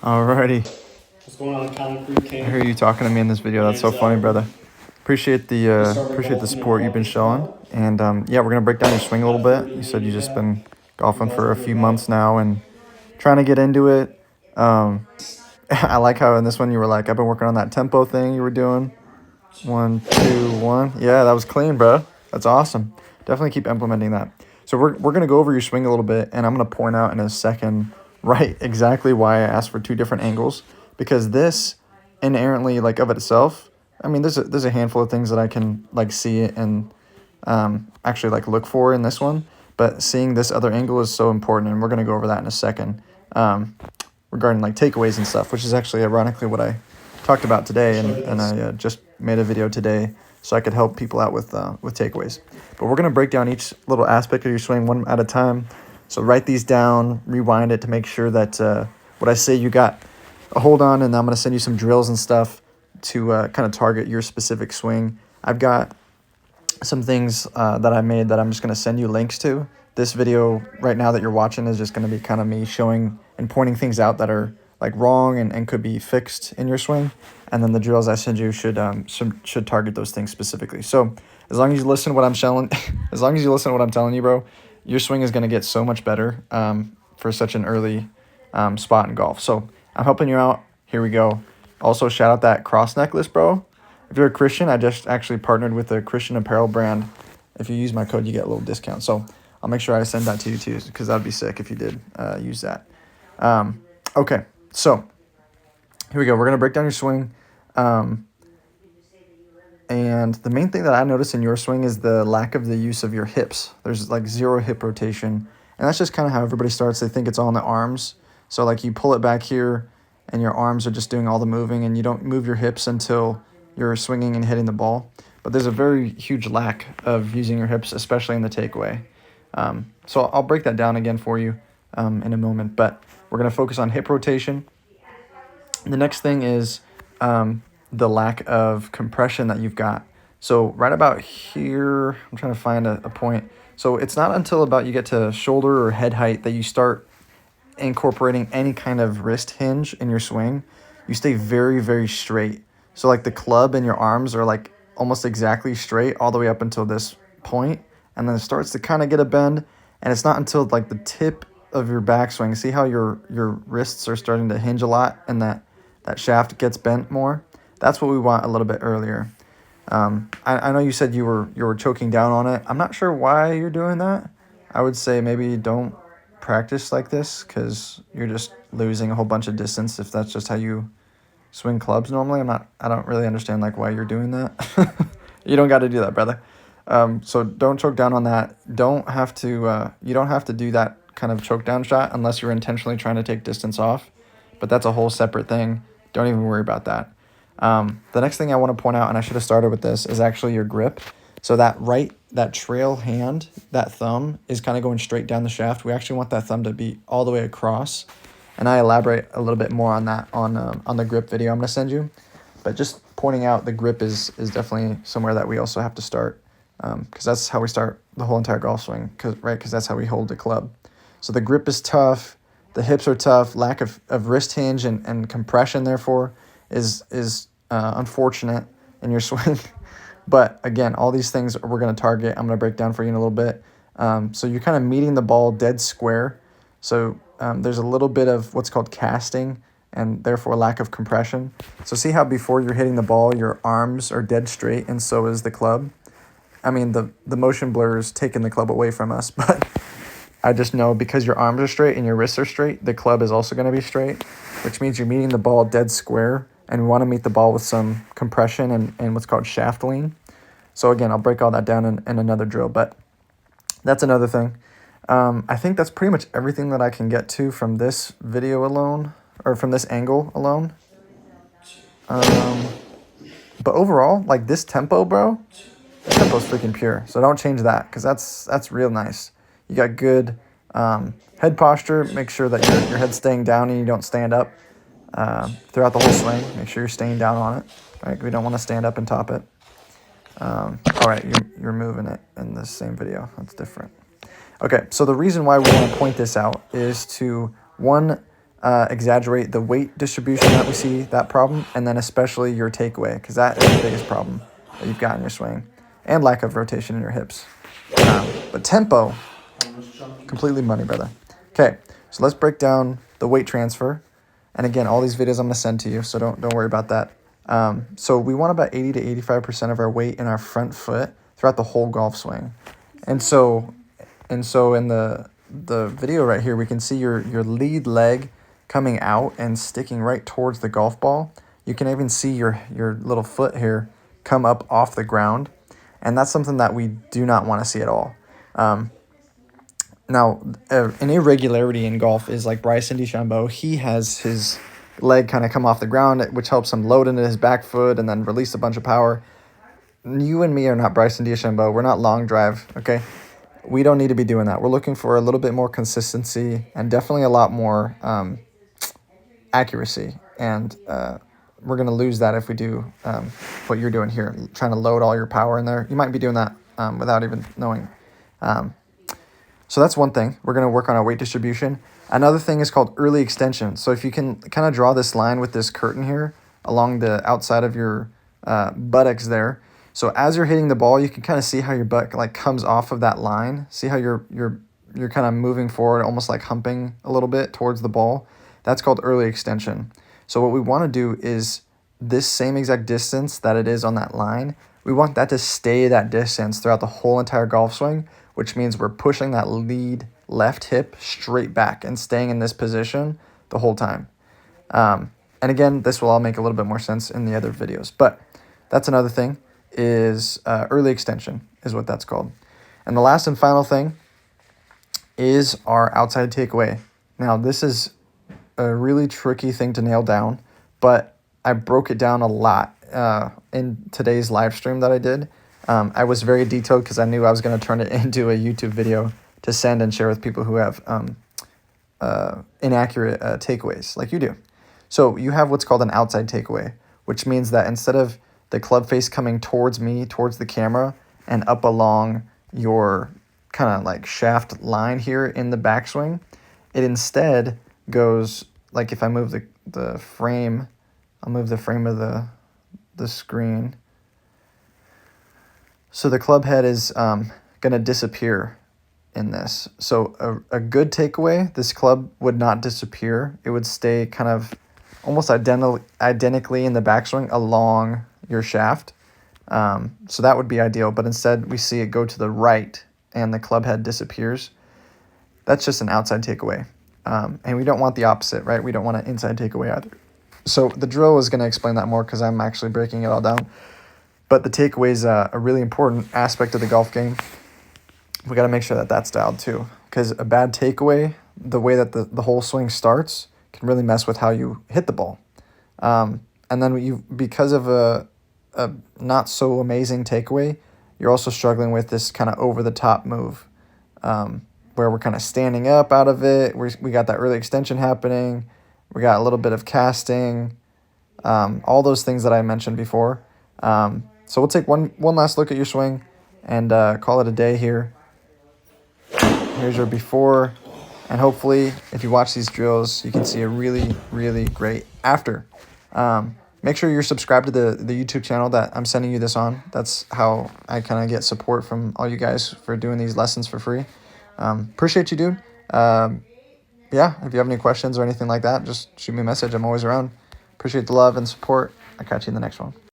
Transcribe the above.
Alrighty. What's going on, Concrete King? I hear you talking to me in this video. That's so funny, brother. Appreciate the support you've been showing. And yeah, we're gonna break down your swing a little bit. You said you just been golfing for a few months now and trying to get into it. I like how in this one you were like, I've been working on that tempo thing you were doing. 1, 2, 1. Yeah, that was clean, bro. That's awesome. Definitely keep implementing that. So we're gonna go over your swing a little bit, and I'm gonna point out in a second exactly why I asked for 2 different angles, because this inherently, like, of itself, I mean, there's a handful of things that I can like see and actually like look for in this one, but seeing this other angle is so important, and we're gonna go over that in a second, regarding like takeaways and stuff, which is actually ironically what I talked about today, and I just made a video today so I could help people out with takeaways. But we're gonna break down each little aspect of your swing one at a time. So write these down, rewind it to make sure that what I say you got a hold on, and I'm gonna send you some drills and stuff to kind of target your specific swing. I've got some things that I made that I'm just gonna send you links to. This video right now that you're watching is just gonna be kind of me showing and pointing things out that are like wrong and could be fixed in your swing, and then the drills I send you should target those things specifically. So as long as you listen to what I'm telling, as long as you listen to what I'm telling you, bro, your swing is gonna get so much better for such an early spot in golf. So I'm helping you out. Here we go. Also, shout out that cross necklace, bro. If you're a Christian, I just actually partnered with a Christian apparel brand. If you use my code, you get a little discount. So I'll make sure I send that to you too, because that'd be sick if you did use that. Okay. So here we go. We're going to break down your swing. And the main thing that I notice in your swing is the lack of the use of your hips. There's like 0 hip rotation. And that's just kind of how everybody starts. They think it's all in the arms. So like you pull it back here and your arms are just doing all the moving, and you don't move your hips until you're swinging and hitting the ball. But there's a very huge lack of using your hips, especially in the takeaway. So I'll break that down again for you in a moment. But we're going to focus on hip rotation. The next thing is the lack of compression that you've got. So right about here, I'm trying to find a point. So it's not until about you get to shoulder or head height that you start incorporating any kind of wrist hinge in your swing. You stay very, very straight. So like the club and your arms are like almost exactly straight all the way up until this point, and then it starts to kind of get a bend, and it's not until like the tip of your backswing. See how your wrists are starting to hinge a lot, and that shaft gets bent more? That's what we want a little bit earlier. I know you said you were choking down on it. I'm not sure why you're doing that. I would say maybe don't practice like this, because you're just losing a whole bunch of distance if that's just how you swing clubs normally. I don't really understand like why you're doing that. You don't got to do that, brother. So don't choke down on that. You don't have to do that kind of choke down shot unless you're intentionally trying to take distance off, but that's a whole separate thing. Don't even worry about that. The next thing I want to point out, and I should have started with this, is actually your grip. So that trail hand, that thumb is kind of going straight down the shaft. We actually want that thumb to be all the way across, and I elaborate a little bit more on that on the grip video I'm going to send you. But just pointing out the grip is definitely somewhere that we also have to start, because that's how we start the whole entire golf swing, because that's how we hold the club. So the grip is tough, the hips are tough, lack of wrist hinge and compression, therefore, is unfortunate in your swing. But again, all these things we're going to target. I'm going to break down for you in a little bit. So you're kind of meeting the ball dead square. So there's a little bit of what's called casting, and therefore lack of compression. So see how before you're hitting the ball, your arms are dead straight, and so is the club. I mean, the motion blur is taking the club away from us, but I just know because your arms are straight and your wrists are straight, the club is also going to be straight, which means you're meeting the ball dead square, and we want to meet the ball with some compression and what's called shaft lean. So again, I'll break all that down in another drill, but that's another thing. I think that's pretty much everything that I can get to from this video alone, or from this angle alone. But overall, like this tempo, bro, the tempo's freaking pure. So don't change that, because that's real nice. You got good head posture. Make sure that your head's staying down and you don't stand up throughout the whole swing. Make sure you're staying down on it. Right? We don't want to stand up and top it. All right, you're moving it in the same video. That's different. Okay, so the reason why we want to point this out is to, one, exaggerate the weight distribution that we see, that problem, and then especially your takeaway, because that is the biggest problem that you've got in your swing, and lack of rotation in your hips. But tempo, completely money, brother. Okay, so let's break down the weight transfer. And again, all these videos I'm going to send to you, so don't worry about that. So we want about 80 to 85% of our weight in our front foot throughout the whole golf swing. And so in the video right here, we can see your lead leg coming out and sticking right towards the golf ball. You can even see your little foot here come up off the ground. And that's something that we do not want to see at all. Now, an irregularity in golf is like Bryson DeChambeau. He has his leg kind of come off the ground, which helps him load into his back foot and then release a bunch of power. You and me are not Bryson DeChambeau. We're not long drive, okay? We don't need to be doing that. We're looking for a little bit more consistency and definitely a lot more accuracy. And we're going to lose that if we do what you're doing here, trying to load all your power in there. You might be doing that without even knowing. So that's one thing. We're going to work on our weight distribution. Another thing is called early extension. So if you can kind of draw this line with this curtain here along the outside of your buttocks there. So as you're hitting the ball, you can kind of see how your butt like comes off of that line. See how you're kind of moving forward, almost like humping a little bit towards the ball. That's called early extension. So what we want to do is this same exact distance that it is on that line, we want that to stay that distance throughout the whole entire golf swing, which means we're pushing that lead left hip straight back and staying in this position the whole time. And again, this will all make a little bit more sense in the other videos. But that's another thing is early extension is what that's called. And the last and final thing is our outside takeaway. Now, this is a really tricky thing to nail down, but I broke it down a lot in today's live stream that I did. I was very detailed because I knew I was going to turn it into a YouTube video to send and share with people who have inaccurate takeaways like you do. So you have what's called an outside takeaway, which means that instead of the club face coming towards me, towards the camera, and up along your kind of like shaft line here in the backswing, it instead goes, like if I move the frame, I'll move the frame of the screen. So the club head is going to disappear in this. So a good takeaway, this club would not disappear. It would stay kind of almost identically in the backswing along your shaft. So that would be ideal. But instead, we see it go to the right and the club head disappears. That's just an outside takeaway. And we don't want the opposite, right? We don't want an inside takeaway either. So the drill is going to explain that more because I'm actually breaking it all down. But the takeaway is a really important aspect of the golf game. We got to make sure that that's dialed too. Because a bad takeaway, the way that the whole swing starts, can really mess with how you hit the ball. And then because of a not so amazing takeaway, you're also struggling with this kind of over-the-top move where we're kind of standing up out of it. We got that early extension happening. We got a little bit of casting. All those things that I mentioned before. So we'll take one last look at your swing and call it a day here. Here's your before. And hopefully, if you watch these drills, you can see a really, really great after. Make sure you're subscribed to the YouTube channel that I'm sending you this on. That's how I kind of get support from all you guys for doing these lessons for free. Appreciate you, dude. Yeah, if you have any questions or anything like that, just shoot me a message. I'm always around. Appreciate the love and support. I'll catch you in the next one.